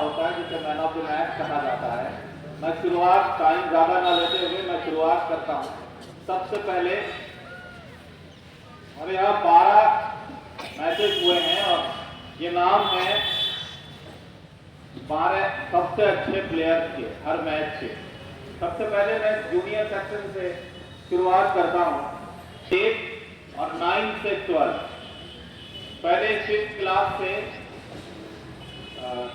होता है जिसे मैन ऑफ द मैच कहा जाता है। मैं शुरुआत, टाइम ज़्यादा ना लेते हुए मैं शुरुआत करता हूँ। सबसे पहले हमारे यहाँ 12 मैचेस हुए हैं और ये नाम है 12 सबसे अच्छे प्लेयर्स के हर मैच के। सबसे पहले मैं जूनियर सेक्शन से शुरुआत करता हूँ। 8 और 9 से 12, पहले 5th क्लास से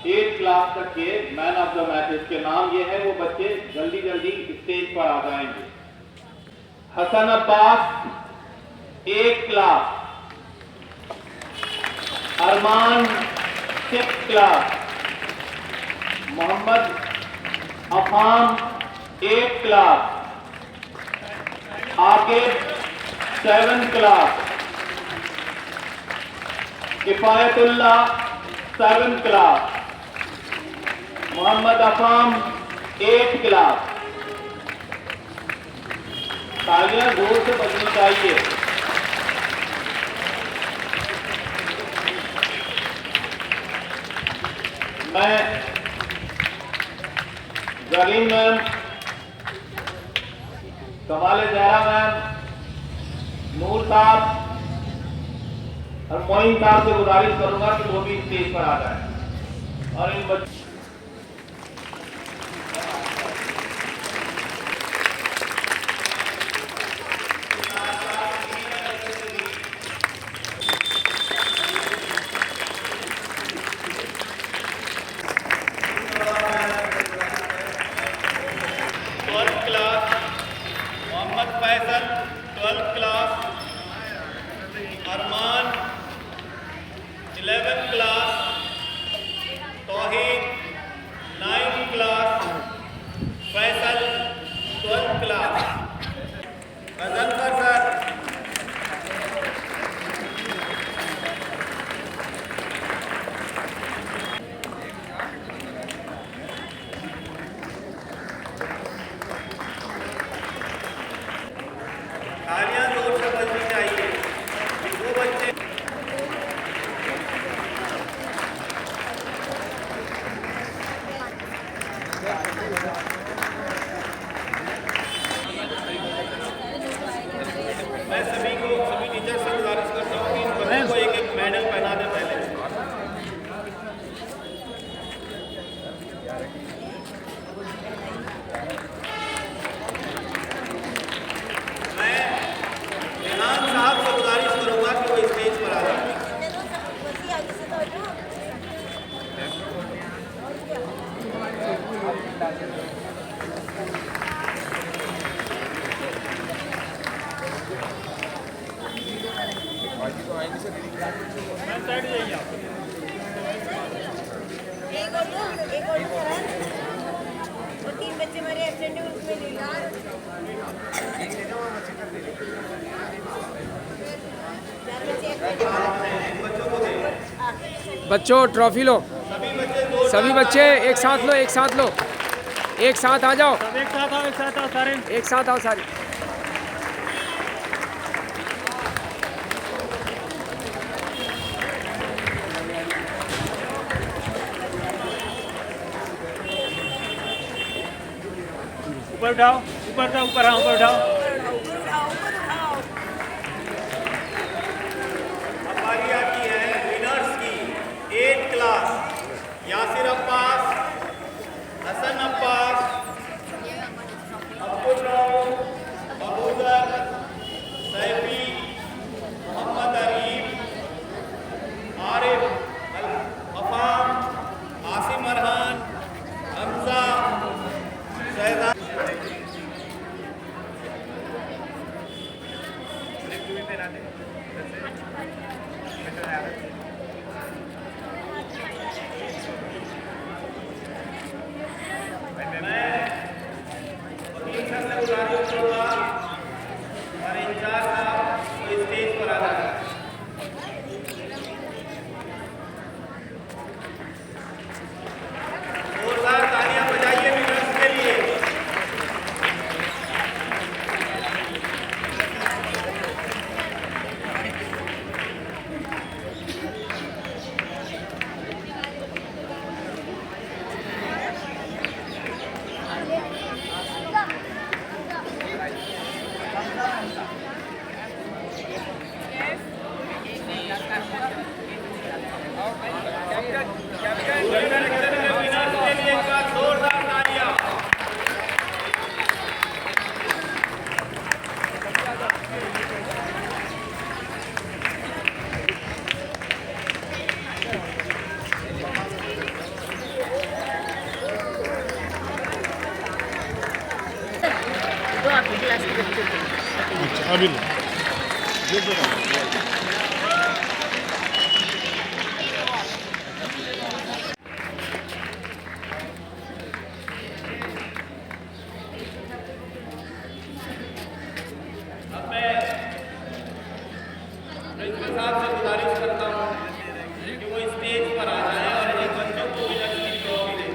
8th क्लास तक के मैन ऑफ द मैचेस के नाम ये है। वो बच्चे जल्दी जल्दी स्टेज पर आ जाएंगे। Hasan Abbas 8th class, Arman 6th class, Mohammad Afam 8th class, Aqib 7th class, Kifayatullah 7th class, Mohammad Afam 8th class. तालियां जोर से बजनी चाहिए। मैं जरीन मैम, कमाल जहरा मैम, नूर साहब और मोइन साहब से गुजारिश करूंगा कि वो भी स्टेज पर आ जाए और इन बच्चों अरमान 11th class, Tauheed 9th class, Faisal 12th class. Ajantar sir, तालियां जोर से बजनी चाहिए। वो बच्चे मैं सभी टीचर से गुजारिश करता हूँ कि इन बच्चों को एक एक मेडल पहना दें। पहले मैं रेहान साहब से गुजारिश करूंगा कि वो स्टेज पर आ जाए। और 3 बच्चे हमारे एब्सेंट हैं, उसमें ले लो। बच्चों ट्रॉफी लो। सभी बच्चे एक साथ लो, एक साथ लो, एक साथ आ जाओ, एक साथ आओ, एक साथ आओ सारे। एक साथ आओ सारे। ऊपर उठाओ, ऊपर उठाओ, ऊपर, हाँ ऊपर उठाओ। अब बारी आती है विनर्स की। 8th class, Yasir Abbas, Hasan Abbas, Abdul Rauf, Abuzar, Saifi, Mohammad Arif, Arif, Afam, Asim Arhan, Hamza, Shahzad. दो आपकी क्लास के बच्चों को। अच्छा अभी ये दो प्रिंसिपल साहब से गुजारिश करता हूँ कि वो स्टेज पर आ जाए और एक बच्चों को विनर की ट्रॉफी दे।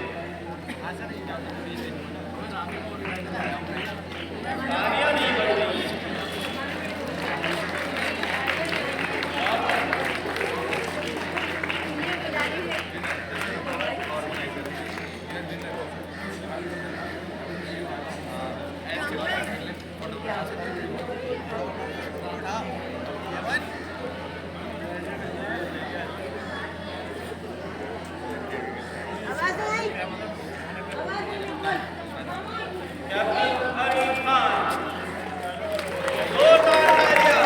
तालियां नहीं बढ़ रही हैं। आवाज आई? आवाज नहीं बोल। कैप्टन फरीद खान, जोरदार तालियां।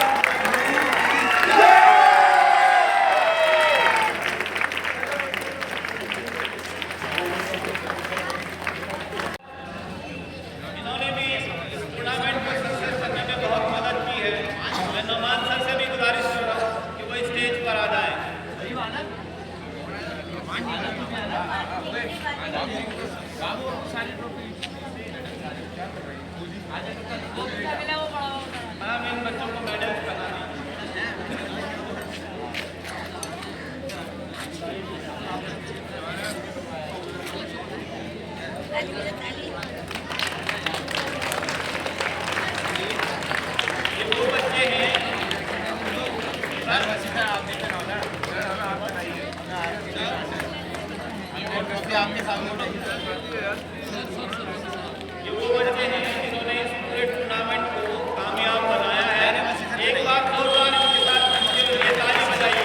इन्होंने भी इस टूर्नामेंट को सक्सेस करने में बहुत मदद की है। मैं नौमान सर से भी गुजारिश कर रहा हूँ कि वो स्टेज पर आ जाएं। मैम इन बच्चों को मेडल्स पहना दीजिए। ताली ताली। ये वो बच्चे हैं जिन्होंने इस पूरे टूर्नामेंट को कामयाब बनाया है। एक बार जोरदार इनके साथ इनके लिए ताली बजाइए।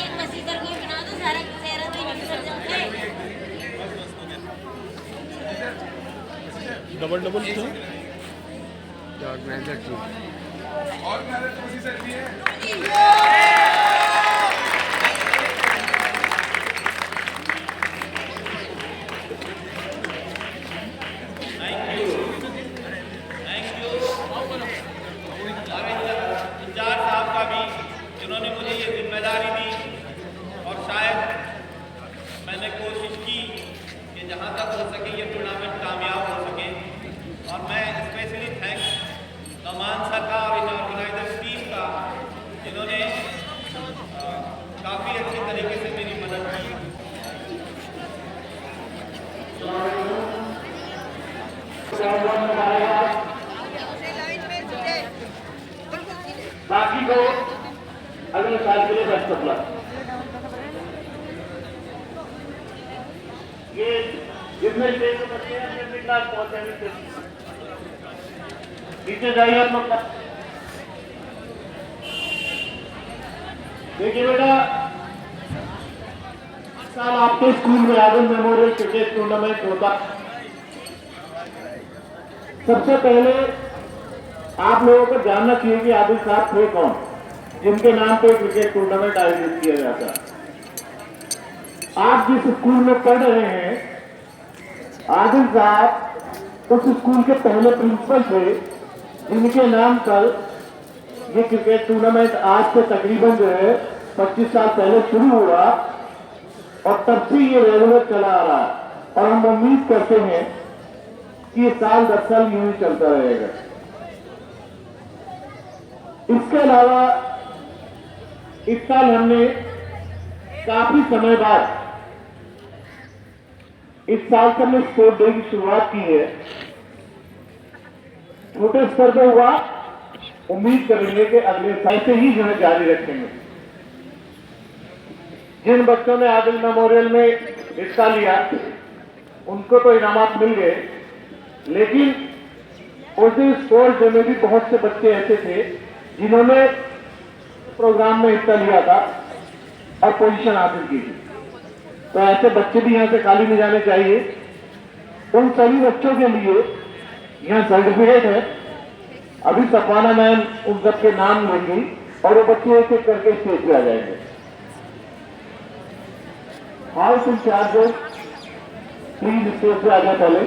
एक मसीदर कोई बना दो सारा चेहरा तो मिक्स कर जाओगे। डबल डबल क्यों organiser team thank you in charge साहब का भी, जिन्होंने मुझे ये जिम्मेदारी दी और शायद मैंने कोशिश की कि जहाँ तक हो सके ये टूर्नामेंट कामयाब हो सके। और मैं स्पेशली थैंक्स नौमान सर का और इन ऑर्गेनाइजर टीम का, जिन्होंने काफ़ी अच्छी तरीके से मेरी मदद की। बाकी को अगले साल के लिए बेस्ट ऑफ लक। ये जितने स्टेज पे बच्चे हैं अपने क्लास पहुंचे नीचे जाइए आप लोग। देखिए बेटा, हर साल आपके स्कूल में आदम मेमोरियल क्रिकेट टूर्नामेंट होता। सबसे पहले आप लोगों को जानना चाहिए कि आदिल साहब थे कौन, जिनके नाम पे क्रिकेट टूर्नामेंट आयोजित किया जाता है। आप जिस स्कूल में पढ़ रहे हैं, आदिल साहब उस स्कूल के पहले प्रिंसिपल थे, जिनके नाम पर ये क्रिकेट टूर्नामेंट आज से तकरीबन जो है 25 साल पहले शुरू हुआ और तब से ये रेगुलर चला आ रहा है। और हम उम्मीद करते हैं कि ये साल 10 साल यूं ही चलता रहेगा। इसके अलावा इस साल हमने काफी समय बाद इस साल से हमने स्पोर्ट डे की शुरुआत की है। छोटे स्तर पर हुआ, उम्मीद करेंगे कि अगले साल से ही जो है जारी रखेंगे। जिन बच्चों ने आदिल मेमोरियल में हिस्सा लिया उनको तो इनामात मिल गए, लेकिन उस दिन स्पोर्ट्स डे में भी बहुत से बच्चे ऐसे थे जिन्होंने प्रोग्राम में हिस्सा लिया था और पोजीशन हासिल की थी। तो ऐसे बच्चे भी यहाँ से खाली नहीं जाने चाहिए। उन सभी बच्चों के लिए यहाँ सर्टिफिकेट है। अभी सफाना मैम उन सबके नाम लेंगी और वो बच्चे एक एक करके स्टेज पे आ जाएंगे। हाउस इंचार्जेस प्लीज स्टेज पे आ जाए पहले।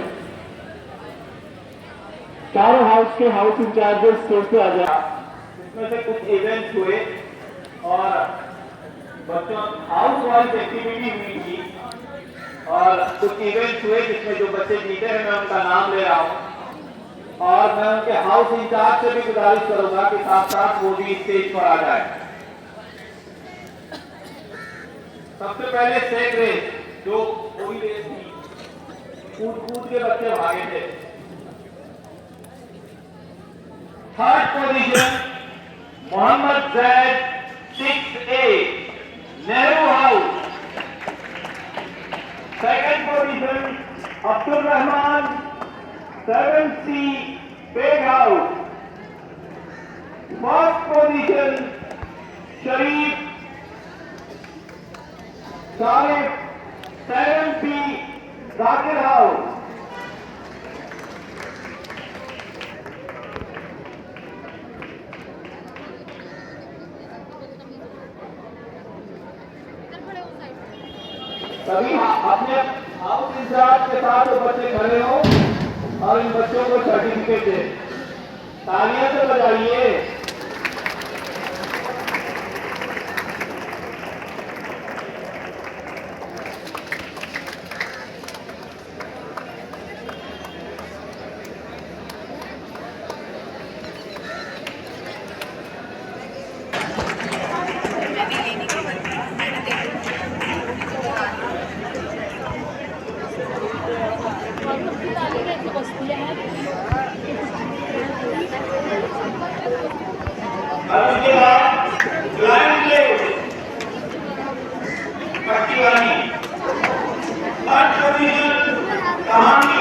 चारों हाउस के हाउस इंचार्जेस स्टेज पे आ जाए। इसमें से कुछ इवेंट्स हुए और बच्चों हाउस वाइज एक्टिविटी हुई थी और कुछ इवेंट्स हुए जिसमें जो बच्चे जीते हैं मैं उनका नाम ले रहा हूं और मैं उनके हाउस इंचार्ज से भी गुजारिश करूंगा कि साथ साथ वो भी स्टेज पर आ जाए। सबसे पहले सेक रेस, जो पूरी रेस थी, कूद के बच्चे भागे थे। Third position Mohammad Zaid 6A Nehru house. Second position Abdul Rahman 7C Baig house. First position Sharif 7B Zakir house. सभी अपने हाउस इंचार्ज के साथ वो बच्चे खड़े हो और इन बच्चों को सर्टिफिकेट दे। तालियां तो बजाइए। उसके बाद लाइन प्लेट पट्टीवाली। थर्ड पोजीशन कहानी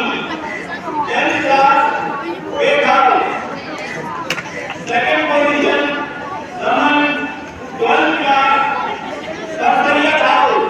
बेग house. Second position Raman 12 class house.